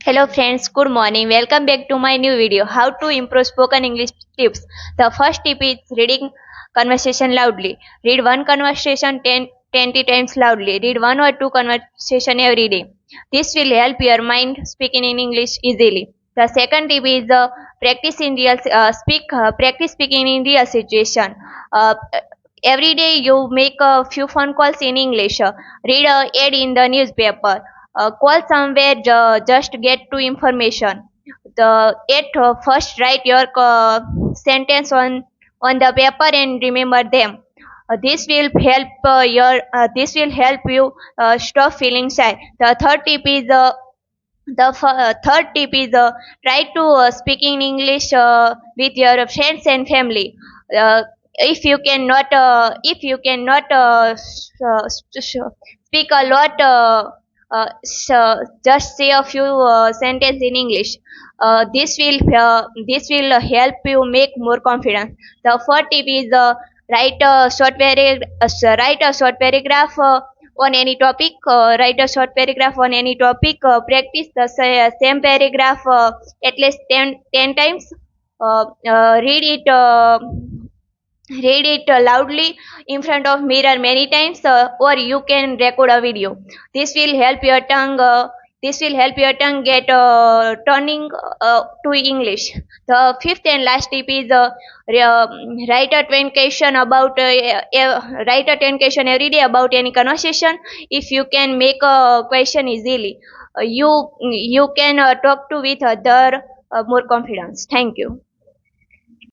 Hello friends, good morning. Welcome back to my new video, How to Improve Spoken English Tips. The first tip is reading conversation loudly. Read one conversation 20 times loudly. Read one or two conversation every day. This will help your mind speaking in English easily. The second tip is practice speaking in real situation. Uh, every day you make a few phone calls in English. Read a ad in the newspaper, call somewhere just get to information. First write your sentence on the paper and remember them. This will help you stop feeling shy. Third tip is try to speaking English with your friends and family. uh, if you cannot speak a lot, just say a few sentences in English. This will help you make more confidence. The fourth tip is write a short paragraph on any topic. Write a short paragraph on any topic. Practice the same paragraph at least 10 times. Uh, uh, read it uh, Read it loudly in front of mirror many times, or you can record a video. This will help your tongue. This will help your tongue get turning to English. The fifth and last tip is write a 10 question write a 10 question every day about any conversation. If you can make a question easily, you can talk to with other more confidence. Thank you.